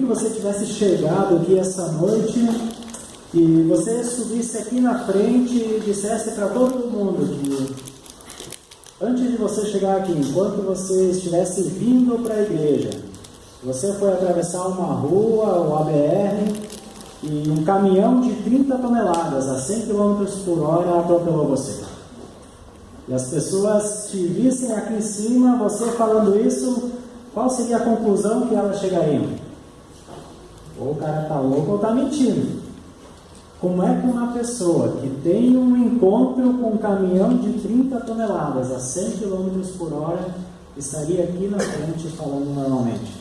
você tivesse chegado aqui essa noite e você subisse aqui na frente e dissesse para todo mundo que antes de você chegar aqui, enquanto você estivesse vindo para a igreja, você foi atravessar uma rua, uma BR, e um caminhão de 30 toneladas a 100 km por hora atropelou você. E as pessoas te vissem aqui em cima, você falando isso, qual seria a conclusão que elas chegariam? Ou o cara está louco ou está mentindo. Como é que uma pessoa que tem um encontro com um caminhão de 30 toneladas a 100 km por hora estaria aqui na frente falando normalmente?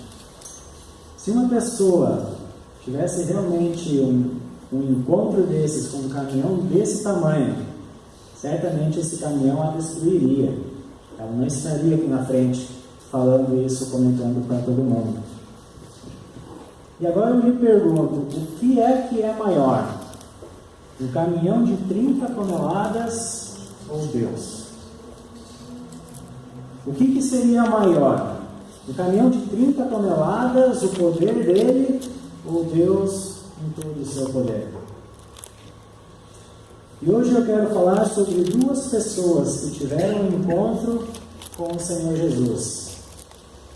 Se uma pessoa tivesse realmente um encontro desses com um caminhão desse tamanho, certamente esse caminhão a destruiria. Ela não estaria aqui na frente falando isso, comentando para todo mundo. E agora eu me pergunto, o que é maior? Um caminhão de 30 toneladas ou Deus? O que seria maior? Um caminhão de 30 toneladas, o poder dele, ou Deus em todo o seu poder? E hoje eu quero falar sobre duas pessoas que tiveram um encontro com o Senhor Jesus.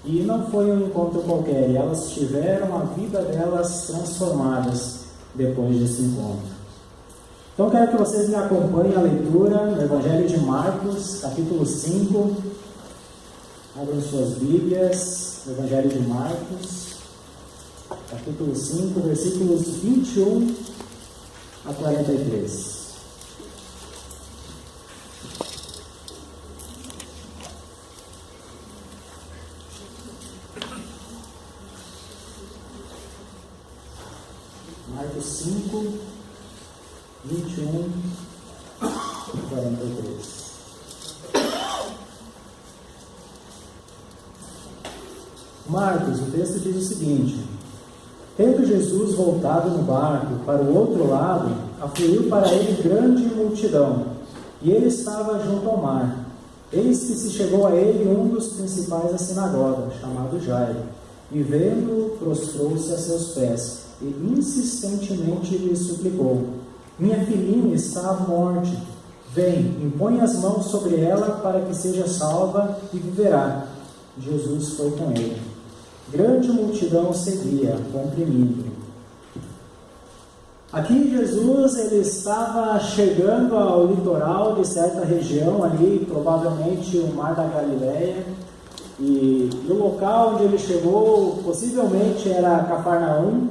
E não foi um encontro qualquer, e elas tiveram a vida delas transformadas depois desse encontro. Então quero que vocês me acompanhem a leitura no Evangelho de Marcos, capítulo 5. Abram suas Bíblias, no Evangelho de Marcos, capítulo 5, versículos 21 a 43. Marcos 5, 21 e 43. Marcos, o texto diz o seguinte: tendo Jesus voltado no barco para o outro lado, afluiu para ele grande multidão, e ele estava junto ao mar. Eis que se chegou a ele um dos principais da sinagoga, chamado Jairo, e vendo-o, prostrou-se a seus pés, e insistentemente lhe suplicou: minha filhinha está à morte. Vem, impõe as mãos sobre ela para que seja salva e viverá. Jesus foi com ele. Grande multidão seguia, comprimindo. Aqui Jesus ele estava chegando ao litoral de certa região ali, provavelmente o Mar da Galileia, e o local onde ele chegou possivelmente era Cafarnaum.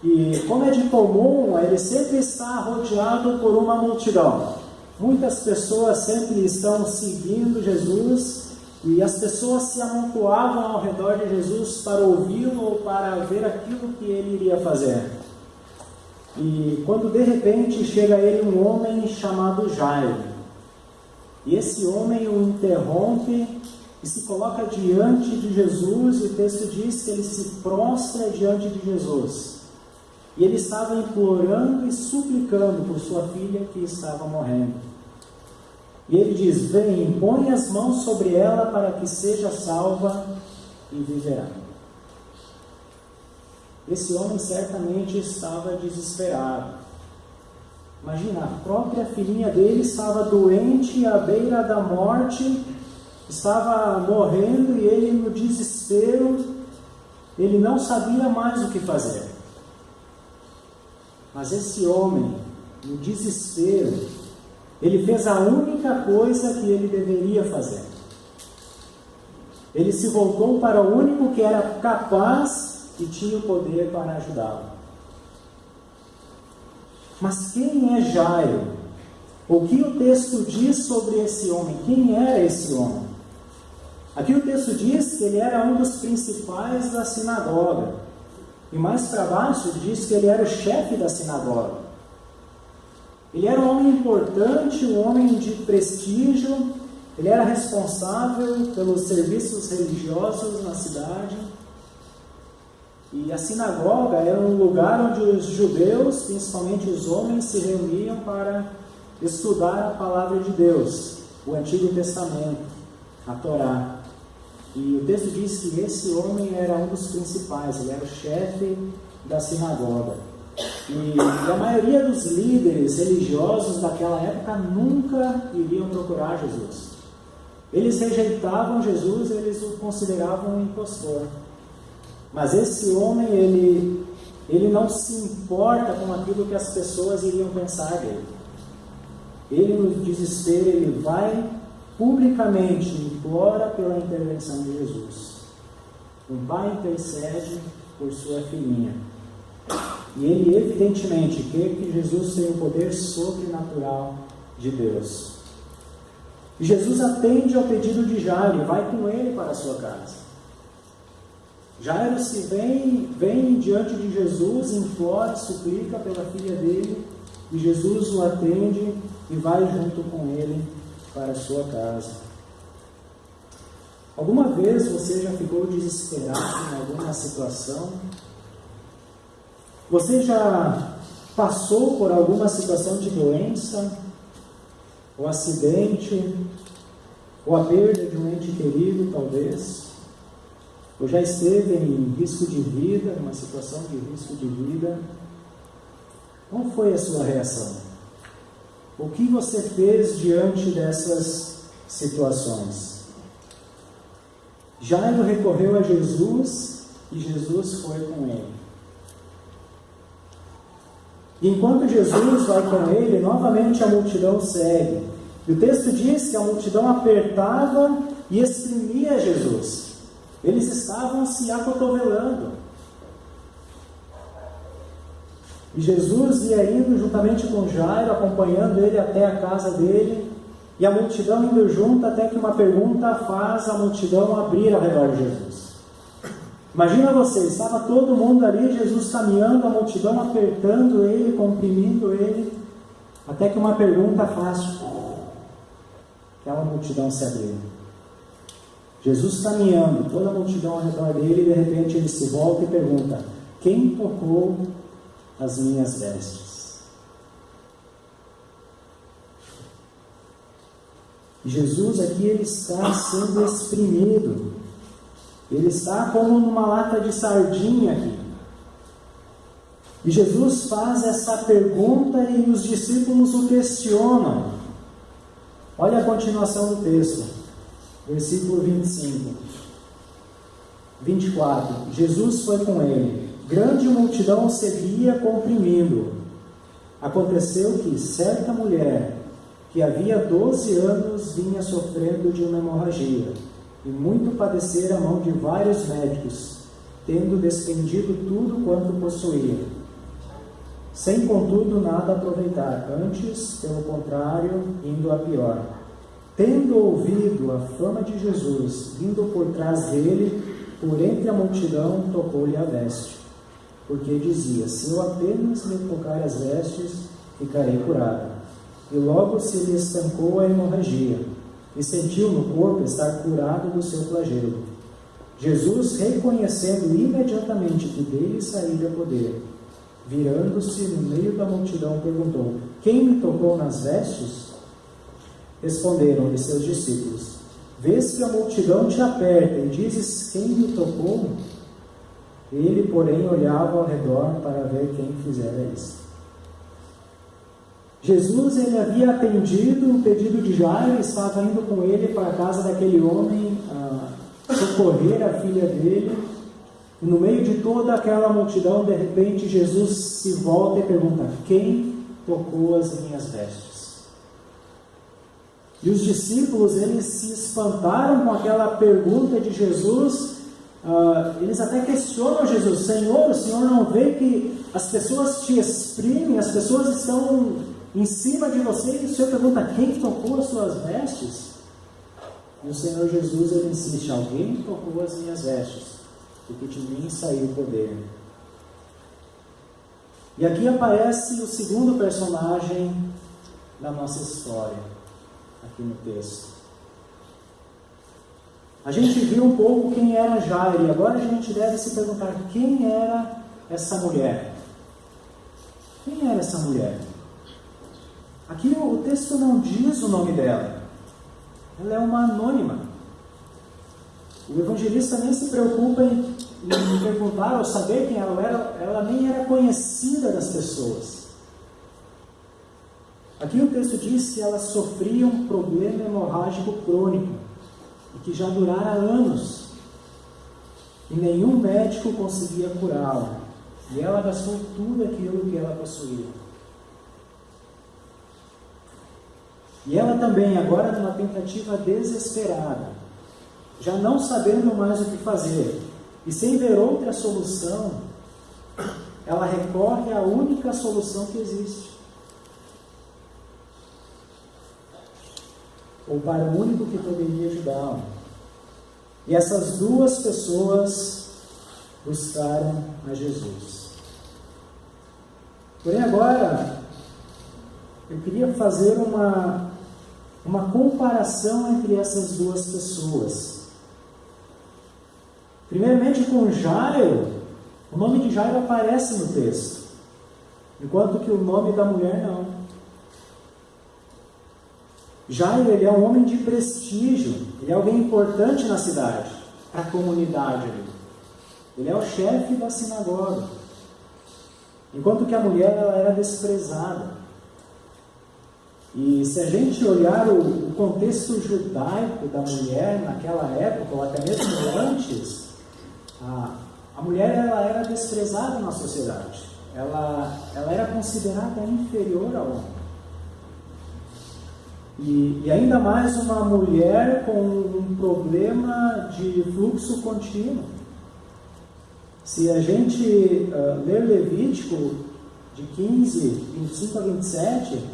E como é de comum, ele sempre está rodeado por uma multidão. Muitas pessoas sempre estão seguindo Jesus, e as pessoas se amontoavam ao redor de Jesus para ouvi-lo ou para ver aquilo que ele iria fazer. E quando de repente chega a ele um homem chamado Jairo, e esse homem o interrompe e se coloca diante de Jesus, e o texto diz que ele se prostra diante de Jesus. E ele estava implorando e suplicando por sua filha que estava morrendo. E ele diz: vem, impõe as mãos sobre ela para que seja salva e viverá. Esse homem certamente estava desesperado. Imagina, a própria filhinha dele estava doente, à beira da morte, estava morrendo, e ele no desespero, ele não sabia mais o que fazer. Mas esse homem, no desespero, ele fez a única coisa que ele deveria fazer. Ele se voltou para o único que era capaz e tinha o poder para ajudá-lo. Mas quem é Jairo? O que o texto diz sobre esse homem? Quem era esse homem? Aqui o texto diz que ele era um dos principais da sinagoga. E mais para baixo diz que ele era o chefe da sinagoga. Ele era um homem importante, um homem de prestígio. Ele era responsável pelos serviços religiosos na cidade. E a sinagoga era um lugar onde os judeus, principalmente os homens, se reuniam para estudar a palavra de Deus, o Antigo Testamento, a Torá. E o texto diz que esse homem era um dos principais, ele era o chefe da sinagoga. E a maioria dos líderes religiosos daquela época nunca iriam procurar Jesus. Eles rejeitavam Jesus, eles o consideravam um impostor. Mas esse homem, ele não se importa com aquilo que as pessoas iriam pensar dele. Ele, no desespero, ele vai publicamente, implora pela intervenção de Jesus. Um pai intercede por sua filhinha. E ele evidentemente crê que Jesus tem o poder sobrenatural de Deus. E Jesus atende ao pedido de Jairo e vai com ele para a sua casa. Jairo se vem diante de Jesus, implora, suplica pela filha dele, e Jesus o atende e vai junto com ele para a sua casa. Alguma vez você já ficou desesperado em alguma situação? Você já passou por alguma situação de doença, ou acidente, ou a perda de um ente querido, talvez? Ou já esteve em risco de vida, numa situação de risco de vida? Qual foi a sua reação? O que você fez diante dessas situações? Jairo recorreu a Jesus e Jesus foi com ele. E enquanto Jesus vai com ele, novamente a multidão segue. E o texto diz que a multidão apertava e exprimia Jesus. Eles estavam se acotovelando. E Jesus ia indo juntamente com Jairo, acompanhando ele até a casa dele, e a multidão indo junto, até que uma pergunta faz a multidão abrir ao redor de Jesus. Imagina você, estava todo mundo ali, Jesus caminhando, a multidão apertando ele, comprimindo ele, até que uma pergunta faz aquela multidão se abrir. Jesus caminhando, toda a multidão ao redor dele, e de repente ele se volta e pergunta: quem tocou as minhas vestes? Jesus aqui, ele está sendo exprimido. Ele está como numa lata de sardinha aqui. E Jesus faz essa pergunta e os discípulos o questionam. Olha a continuação do texto, versículo 25. 24. Jesus foi com ele. Grande multidão o seguia, comprimindo-o. Aconteceu que certa mulher, que havia 12 anos, vinha sofrendo de uma hemorragia, e muito padecera a mão de vários médicos, tendo despendido tudo quanto possuía, sem contudo nada aproveitar, antes, pelo contrário, indo a pior. Tendo ouvido a fama de Jesus, vindo por trás dele, por entre a multidão, tocou-lhe a veste, porque dizia: se eu apenas lhe tocar as vestes, ficarei curado. E logo se lhe estancou a hemorragia, e sentiu no corpo estar curado do seu flagelo. Jesus, reconhecendo imediatamente que dele saíra poder, virando-se no meio da multidão, perguntou: quem me tocou nas vestes? Responderam-lhe seus discípulos: vês que a multidão te aperta e dizes: quem me tocou? Ele, porém, olhava ao redor para ver quem fizera isso. Jesus, ele havia atendido o pedido de Jairo, estava indo com ele para a casa daquele homem, socorrer a filha dele, e no meio de toda aquela multidão, de repente, Jesus se volta e pergunta: quem tocou as minhas vestes? E os discípulos, eles se espantaram com aquela pergunta de Jesus. Eles até questionam Jesus: Senhor, o Senhor não vê que as pessoas te exprimem, as pessoas estão em cima de você, e o Senhor pergunta: quem tocou as suas vestes? E o Senhor Jesus, ele insiste: alguém tocou as minhas vestes, porque de mim saiu o poder. E aqui aparece o segundo personagem da nossa história, aqui no texto. A gente viu um pouco quem era Jairo, e agora a gente deve se perguntar: quem era essa mulher? Quem era essa mulher? Aqui o texto não diz o nome dela. Ela é uma anônima. O evangelista nem se preocupa em perguntar ou saber quem ela nem era conhecida das pessoas. Aqui o texto diz que ela sofria um problema hemorrágico crônico e que já durara anos e nenhum médico conseguia curá-la, e ela gastou tudo aquilo que ela possuía. E ela também, agora numa tentativa desesperada, já não sabendo mais o que fazer e sem ver outra solução, ela recorre à única solução que existe, ou para o único que poderia ajudá-la. E essas duas pessoas buscaram a Jesus. Porém, agora eu queria fazer uma comparação entre essas duas pessoas. Primeiramente, com Jairo, o nome de Jairo aparece no texto, enquanto que o nome da mulher não. Jairo, ele é um homem de prestígio, ele é alguém importante na cidade, para a comunidade ali. Ele é o chefe da sinagoga, enquanto que a mulher, ela era desprezada. E se a gente olhar o contexto judaico da mulher naquela época, ou até mesmo antes, a mulher, ela era desprezada na sociedade. Ela era considerada inferior ao homem. E ainda mais uma mulher com um problema de fluxo contínuo. Se a gente ler Levítico de 15, 25 a 27,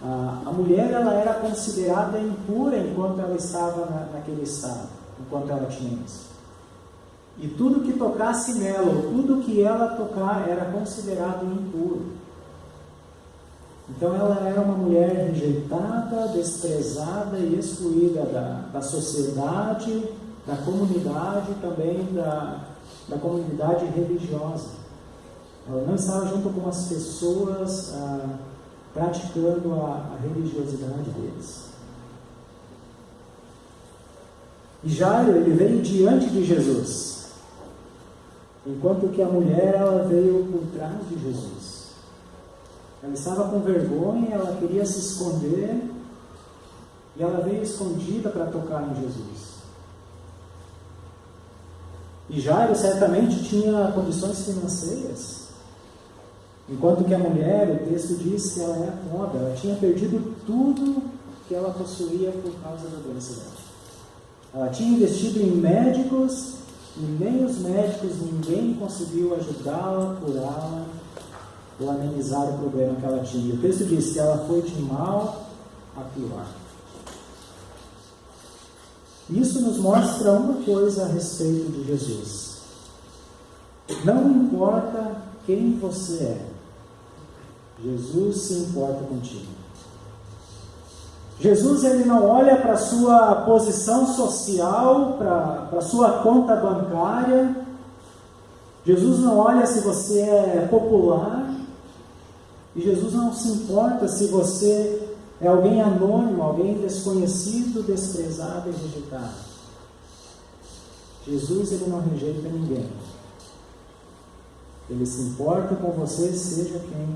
a mulher, ela era considerada impura enquanto ela estava naquele estado, enquanto ela tinha isso. E tudo que tocasse nela, ou tudo que ela tocar, era considerado impuro. Então ela era uma mulher rejeitada, desprezada e excluída da sociedade, da comunidade, também da comunidade religiosa. Ela não estava junto com as pessoas praticando a religiosidade deles. E Jairo, ele veio diante de Jesus, enquanto que a mulher, ela veio por trás de Jesus. Ela estava com vergonha, ela queria se esconder, e ela veio escondida para tocar em Jesus. E Jairo certamente tinha condições financeiras, enquanto que a mulher, o texto diz que ela era pobre, ela tinha perdido tudo que ela possuía por causa da doença dela. Ela tinha investido em médicos, e nem os médicos, ninguém conseguiu ajudá-la, curá-la, ou amenizar o problema que ela tinha. O texto diz que ela foi de mal a pior. Isso nos mostra uma coisa a respeito de Jesus. Não importa quem você é, Jesus se importa contigo. Jesus, ele não olha para a sua posição social, para a sua conta bancária. Jesus não olha se você é popular. E Jesus não se importa se você é alguém anônimo, alguém desconhecido, desprezado e rejeitado. Jesus, ele não rejeita ninguém. Ele se importa com você, seja quem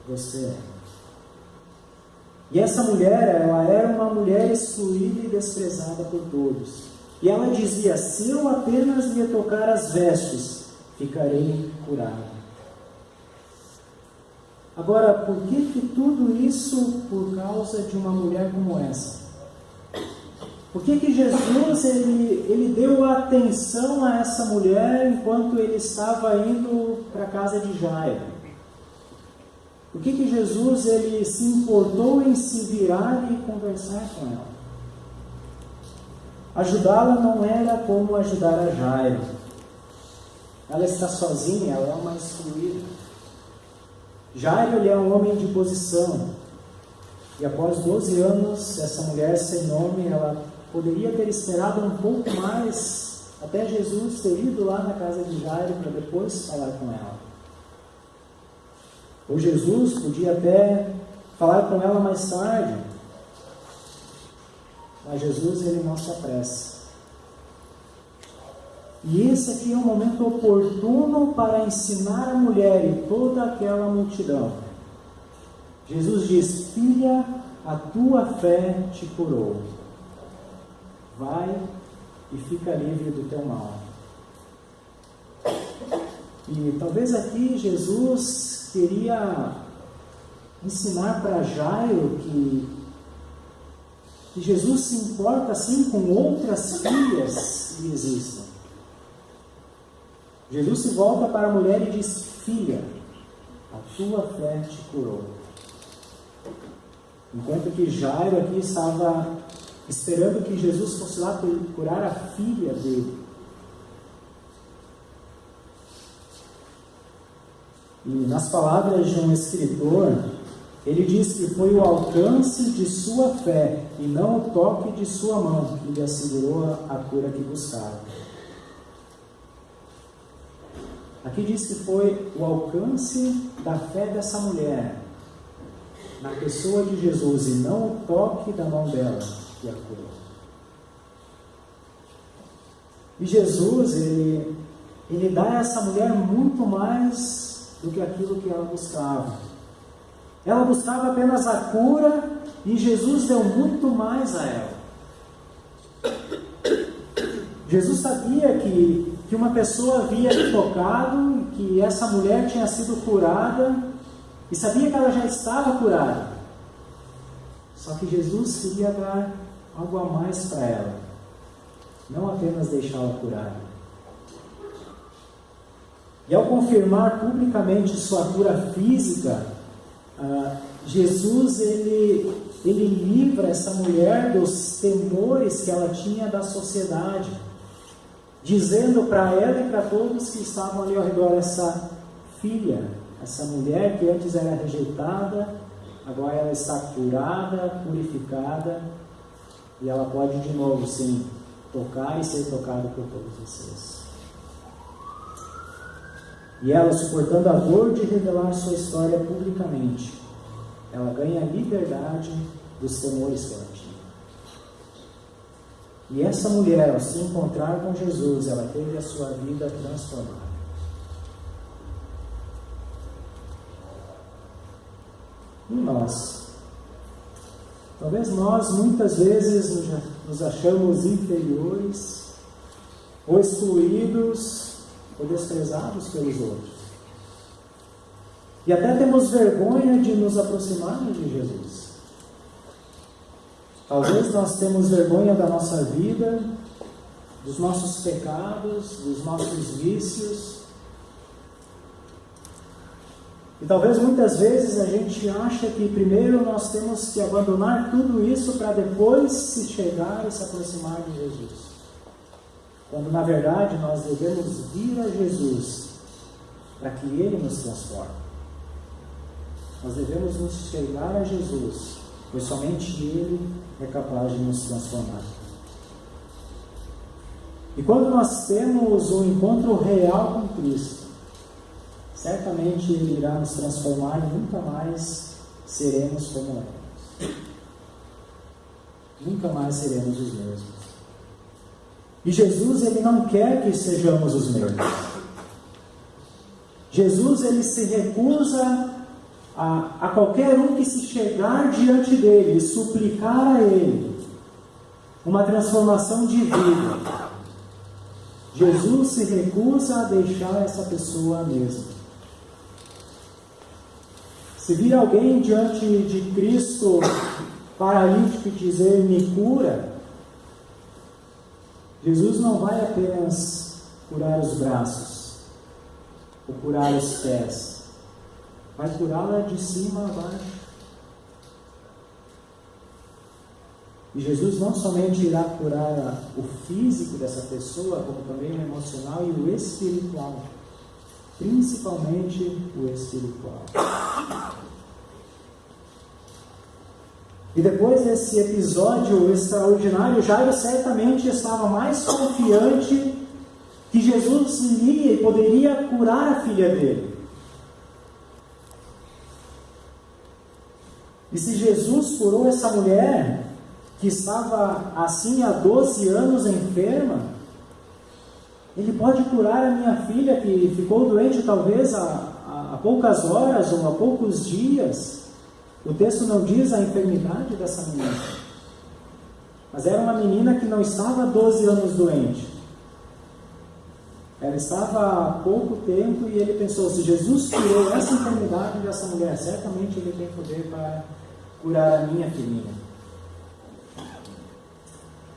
você é. E essa mulher, ela era uma mulher excluída e desprezada por todos. E ela dizia: se eu apenas lhe tocar as vestes, ficarei curada. Agora, por que tudo isso por causa de uma mulher como essa? Por que Jesus ele deu atenção a essa mulher enquanto ele estava indo para a casa de Jairo? Por que Jesus ele se importou em se virar e conversar com ela? Ajudá-la não era como ajudar a Jairo. Ela está sozinha, ela é uma excluída. Jairo, ele é um homem de posição, e após 12 anos, essa mulher sem nome, ela poderia ter esperado um pouco mais, até Jesus ter ido lá na casa de Jairo para depois falar com ela. Ou Jesus podia até falar com ela mais tarde, mas Jesus, ele não se apressa. E esse aqui é um momento oportuno para ensinar a mulher e toda aquela multidão. Jesus diz: filha, a tua fé te curou. Vai e fica livre do teu mal. E talvez aqui Jesus queria ensinar para Jairo que Jesus se importa assim com outras filhas que existem. Jesus se volta para a mulher e diz: filha, a tua fé te curou. Enquanto que Jairo aqui estava esperando que Jesus fosse lá curar a filha dele. E nas palavras de um escritor, ele diz que foi o alcance de sua fé e não o toque de sua mão que lhe assegurou a cura que buscava. Aqui diz que foi o alcance da fé dessa mulher na pessoa de Jesus e não o toque da mão dela que a curou. E Jesus, ele dá a essa mulher muito mais do que aquilo que ela buscava. Ela buscava apenas a cura e Jesus deu muito mais a ela. Jesus sabia que uma pessoa havia tocado, que essa mulher tinha sido curada, e sabia que ela já estava curada. Só que Jesus queria dar algo a mais para ela, não apenas deixá-la curada. E ao confirmar publicamente sua cura física, Jesus ele livra essa mulher dos temores que ela tinha da sociedade, dizendo para ela e para todos que estavam ali ao redor: essa filha, essa mulher que antes era rejeitada, agora ela está curada, purificada, e ela pode de novo sim tocar e ser tocada por todos vocês. E ela, suportando a dor de revelar sua história publicamente, ela ganha a liberdade dos temores que ela tinha. E essa mulher, ao se encontrar com Jesus, ela teve a sua vida transformada. E nós? Talvez nós, muitas vezes, nos achamos inferiores, ou excluídos, ou desprezados pelos outros. E até temos vergonha de nos aproximarmos de Jesus. Talvez nós temos vergonha da nossa vida, dos nossos pecados, dos nossos vícios. E talvez muitas vezes a gente acha que primeiro nós temos que abandonar tudo isso para depois se chegar e se aproximar de Jesus. Quando na verdade nós devemos vir a Jesus para que Ele nos transforme. Nós devemos nos chegar a Jesus, pois somente Ele é capaz de nos transformar. E quando nós temos um encontro real com Cristo, certamente Ele irá nos transformar e nunca mais seremos como éramos. Nunca mais seremos os mesmos. E Jesus, Ele não quer que sejamos os mesmos. Jesus, Ele se recusa a qualquer um que se chegar diante dEle e suplicar a Ele uma transformação de vida. Jesus se recusa a deixar essa pessoa mesma. Se vir alguém diante de Cristo paralítico e dizer: me cura, Jesus não vai apenas curar os braços, ou curar os pés, vai curá-la de cima a baixo. E Jesus não somente irá curar o físico dessa pessoa, como também o emocional e o espiritual, principalmente o espiritual. E depois desse episódio extraordinário, Jairo certamente estava mais confiante que Jesus iria e poderia curar a filha dele. E se Jesus curou essa mulher, que estava assim há 12 anos enferma, Ele pode curar a minha filha que ficou doente talvez há poucas horas ou há poucos dias. O texto não diz a enfermidade dessa menina. Mas era uma menina que não estava há 12 anos doente. Ela estava há pouco tempo e ele pensou, se Jesus curou essa enfermidade dessa mulher, certamente ele tem poder para curar a minha filhinha.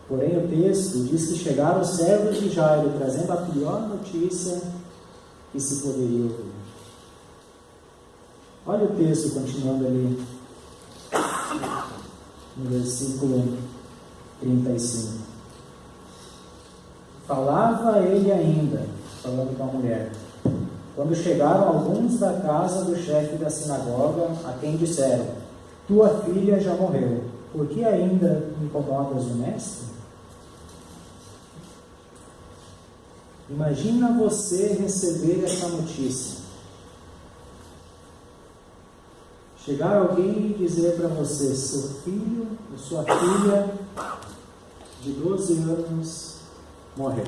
Porém o texto diz que chegaram os servos de Jairo, trazendo a pior notícia que se poderia ouvir. Olha o texto continuando ali, no versículo 35. Falava ele ainda, falando com a mulher, quando chegaram alguns da casa do chefe da sinagoga, a quem disseram, tua filha já morreu, por que ainda incomodas o mestre? Imagina você receber essa notícia. Chegar alguém e dizer para você, seu filho ou sua filha de 12 anos morreu.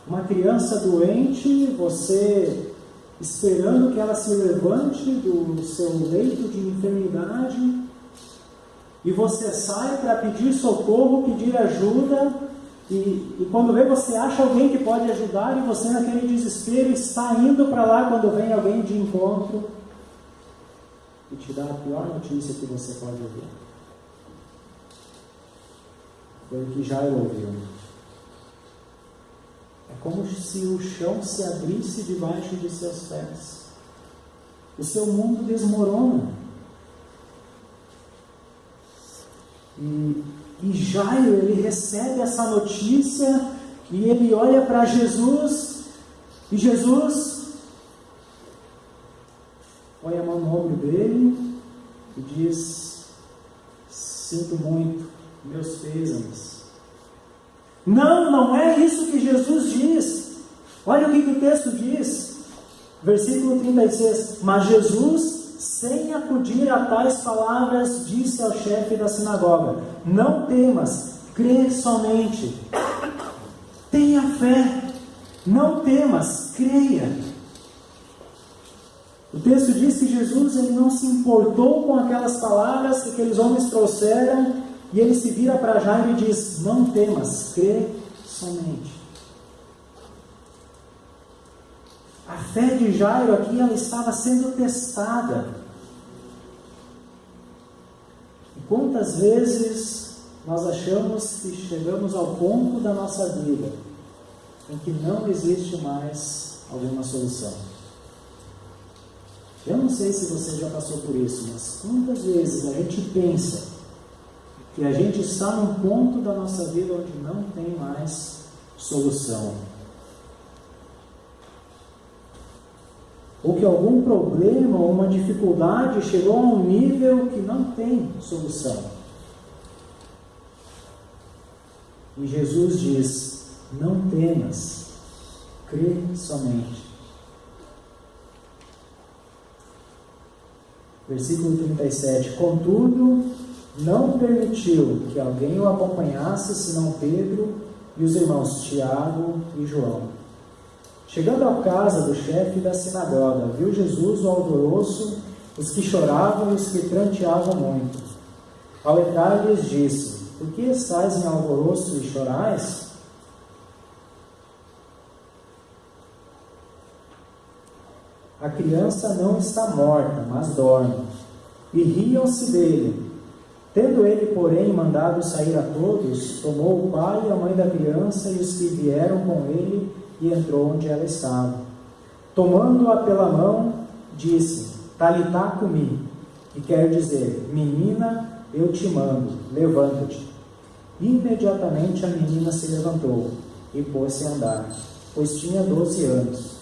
Uma criança doente, você esperando que ela se levante do seu leito de enfermidade, e você sai para pedir socorro, pedir ajuda, e quando vê, você acha alguém que pode ajudar, e você naquele desespero está indo para lá quando vem alguém de encontro e te dá a pior notícia que você pode ouvir. Foi o que Jairo ouviu. É como se o chão se abrisse debaixo de seus pés. O seu mundo desmorona. E Jairo, ele recebe essa notícia e ele olha para Jesus, e Jesus põe a mão no ombro dele e diz, sinto muito, meus pêsames. Não é isso que Jesus diz. Olha o que o texto diz, versículo 36, mas Jesus, sem acudir a tais palavras, disse ao chefe da sinagoga, não temas, crê somente. Tenha fé, não temas, creia. O texto diz que Jesus, ele não se importou com aquelas palavras que aqueles homens trouxeram, e ele se vira para Jairo e diz, não temas, crê somente. A fé de Jairo aqui, ela estava sendo testada. E quantas vezes nós achamos que chegamos ao ponto da nossa vida em que não existe mais alguma solução? Eu não sei se você já passou por isso, mas quantas vezes a gente pensa que a gente está num ponto da nossa vida onde não tem mais solução? Ou que algum problema ou uma dificuldade chegou a um nível que não tem solução. E Jesus diz, não temas, crê somente. Versículo 37, contudo, não permitiu que alguém o acompanhasse, senão Pedro e os irmãos Tiago e João. Chegando à casa do chefe da sinagoga, viu Jesus o alvoroço, os que choravam e os que pranteavam muito. Ao entrar, lhes disse, por que estáis em alvoroço e chorais? A criança não está morta, mas dorme. E riam-se dele. Tendo ele, porém, mandado sair a todos, tomou o pai e a mãe da criança e os que vieram com ele, e entrou onde ela estava. Tomando-a pela mão, disse, Talitá cumi, que quer dizer, menina, eu te mando, levanta-te. Imediatamente a menina se levantou e pôs-se a andar, pois tinha 12 anos.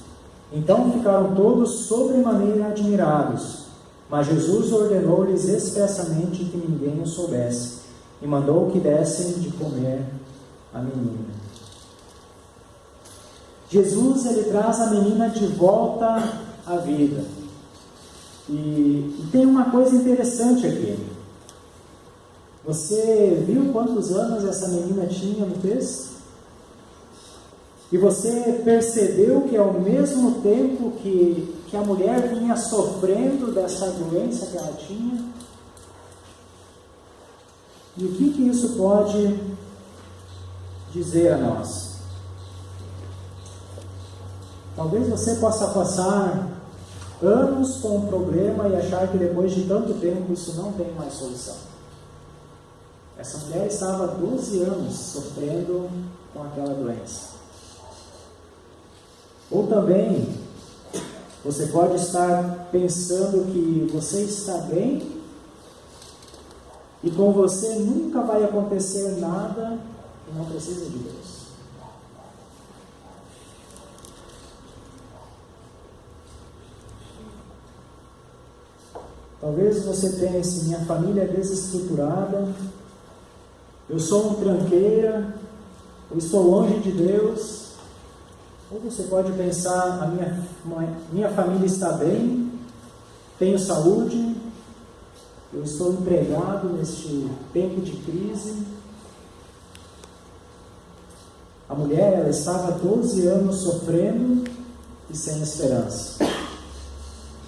Então ficaram todos sobremaneira admirados, mas Jesus ordenou-lhes expressamente que ninguém o soubesse, e mandou que dessem de comer a menina. Jesus, ele traz a menina de volta à vida. E tem uma coisa interessante aqui. Você viu quantos anos essa menina tinha no texto? E você percebeu que ao mesmo tempo que a mulher vinha sofrendo dessa doença que ela tinha, e o que isso pode dizer a nós? Talvez você possa passar anos com um problema e achar que depois de tanto tempo isso não tem mais solução. Essa mulher estava há 12 anos sofrendo com aquela doença. Ou também, você pode estar pensando que você está bem e com você nunca vai acontecer nada e não precisa de Deus. Talvez você pense, minha família é desestruturada, eu sou um tranqueira, eu estou longe de Deus. Ou você pode pensar, a minha família está bem, tenho saúde, eu estou empregado neste tempo de crise. A mulher, ela estava há 12 anos sofrendo e sem esperança.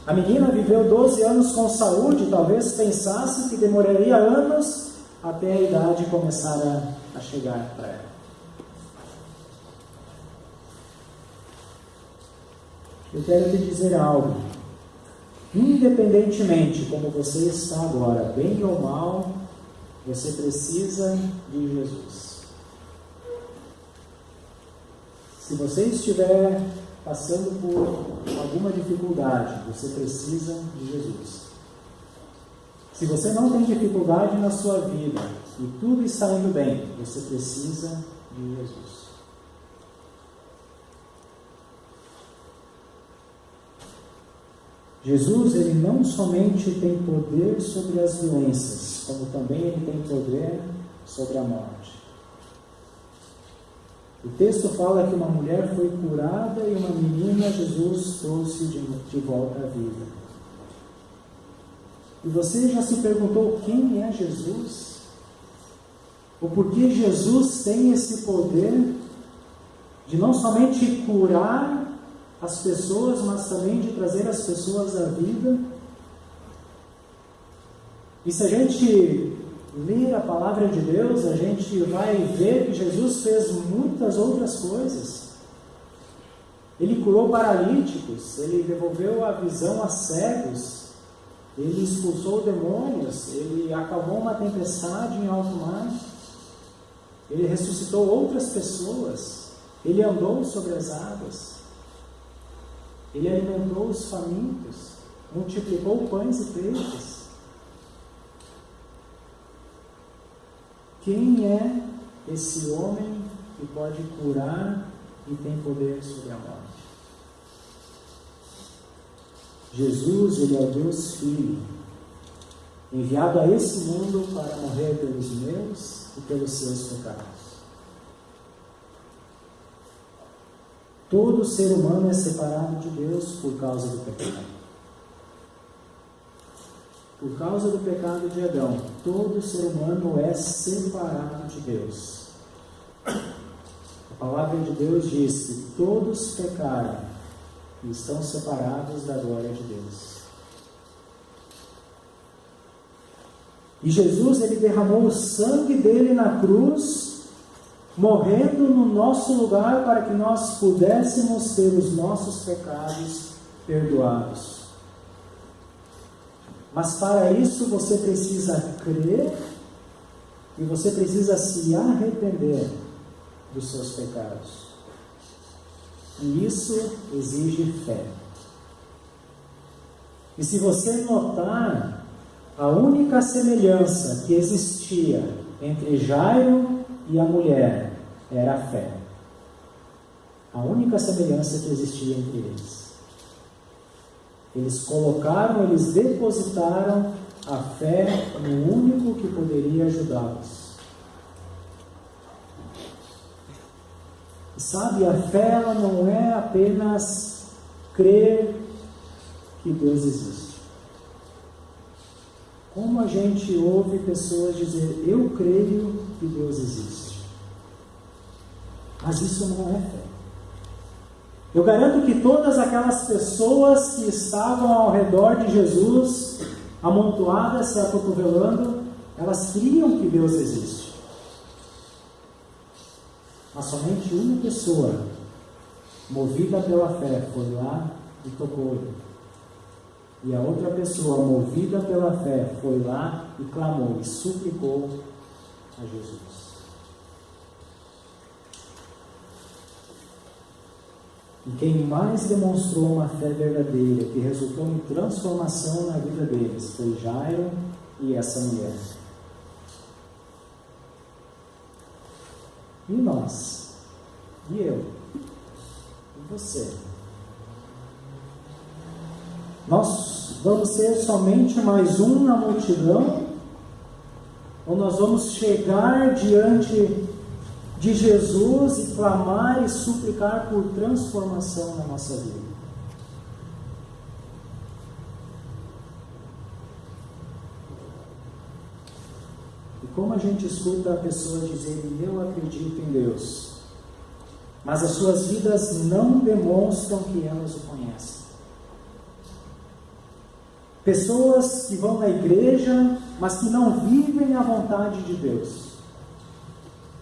A menina viveu 12 anos com saúde, talvez pensasse que demoraria anos até a idade começar a chegar para ela. Eu quero te dizer algo. Independentemente como você está agora, bem ou mal, você precisa de Jesus. Se você estiver passando por alguma dificuldade, você precisa de Jesus. Se você não tem dificuldade na sua vida e tudo está indo bem, você precisa de Jesus. Jesus, ele não somente tem poder sobre as doenças, como também ele tem poder sobre a morte. O texto fala que uma mulher foi curada e uma menina Jesus trouxe de volta à vida. E você já se perguntou quem é Jesus? Ou por que Jesus tem esse poder de não somente curar as pessoas, mas também de trazer as pessoas à vida? E se a gente ler a palavra de Deus, a gente vai ver que Jesus fez muitas outras coisas. Ele curou paralíticos, ele devolveu a visão a cegos, ele expulsou demônios, ele acalmou uma tempestade em alto mar, ele ressuscitou outras pessoas, ele andou sobre as águas, ele alimentou os famintos, multiplicou pães e peixes. Quem é esse homem que pode curar e tem poder sobre a morte? Jesus, ele é o Deus Filho, enviado a esse mundo para morrer pelos meus e pelos seus pecados. Todo ser humano é separado de Deus por causa do pecado. Por causa do pecado de Adão, todo ser humano é separado de Deus. A palavra de Deus diz que todos pecaram e estão separados da glória de Deus. E Jesus, ele derramou o sangue dele na cruz, morrendo no nosso lugar para que nós pudéssemos ter os nossos pecados perdoados. Mas para isso você precisa crer e você precisa se arrepender dos seus pecados. E isso exige fé. E se você notar, a única semelhança que existia entre Jairo e a mulher era a fé. A única semelhança que existia entre eles. Eles depositaram a fé no único que poderia ajudá-los. E sabe, a fé ela não é apenas crer que Deus existe. Como a gente ouve pessoas dizer, eu creio que Deus existe. Mas isso não é fé. Eu garanto que todas aquelas pessoas que estavam ao redor de Jesus, amontoadas, se acotovelando, elas criam que Deus existe. Mas somente uma pessoa, movida pela fé, foi lá e tocou-lhe. E a outra pessoa, movida pela fé, foi lá e clamou e suplicou a Jesus. E quem mais demonstrou uma fé verdadeira, que resultou em transformação na vida deles, foi Jairo e essa mulher. E nós? E eu? E você? Nós vamos ser somente mais um na multidão? Ou nós vamos chegar diante de Jesus e clamar e suplicar por transformação na nossa vida? E como a gente escuta a pessoa dizendo: eu acredito em Deus, mas as suas vidas não demonstram que elas o conhecem. Pessoas que vão na igreja, mas que não vivem a vontade de Deus.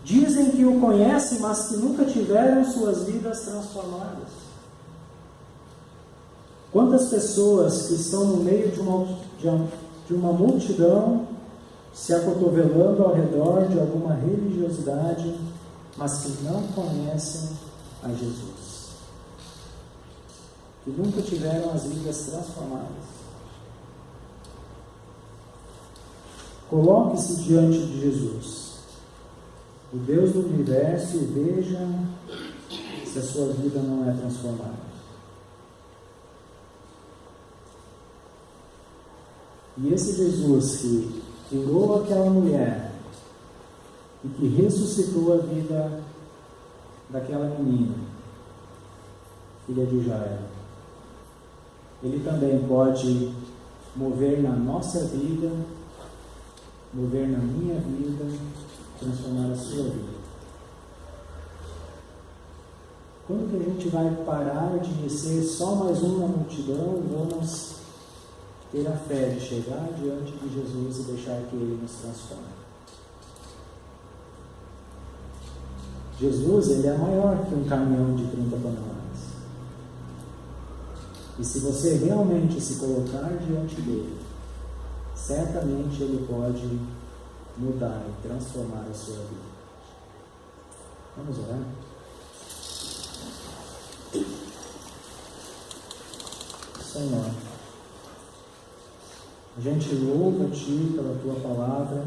Dizem que o conhecem, mas que nunca tiveram suas vidas transformadas. Quantas pessoas que estão no meio de uma multidão, se acotovelando ao redor de alguma religiosidade, mas que não conhecem a Jesus, que nunca tiveram as vidas transformadas. Coloque-se diante de Jesus, o Deus do universo, e veja se a sua vida não é transformada. E esse Jesus que curou aquela mulher e que ressuscitou a vida daquela menina, filha de Jairo, Ele também pode mover na nossa vida, mover na minha vida, transformar a sua vida. Quando que a gente vai parar de ser só mais um na multidão e vamos ter a fé de chegar diante de Jesus e deixar que Ele nos transforme? Jesus, Ele é maior que um caminhão de 30 toneladas. E se você realmente se colocar diante dele, certamente Ele pode mudar e transformar a sua vida. Vamos orar? Senhor, a gente louva a Ti pela Tua palavra.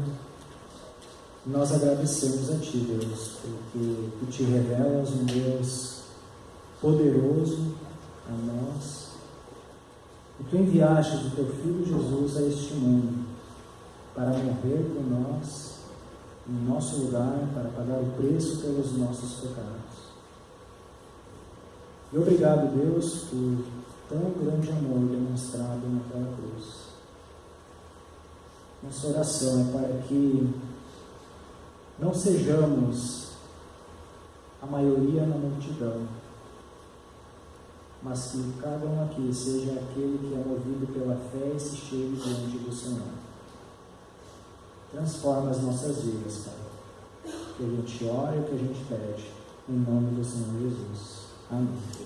Nós agradecemos a Ti, Deus, porque Tu te revelas um Deus poderoso a nós. E Tu enviaste o Teu Filho Jesus a este mundo para morrer por nós, em nosso lugar, para pagar o preço pelos nossos pecados. E obrigado, Deus, por tão grande amor demonstrado naquela cruz. Nossa oração é para que não sejamos a maioria na multidão, mas que cada um aqui seja aquele que é movido pela fé e se chegue diante do Senhor. Transforma as nossas vidas, Pai. Que a gente ore e que a gente pede. Em nome do Senhor Jesus. Amém.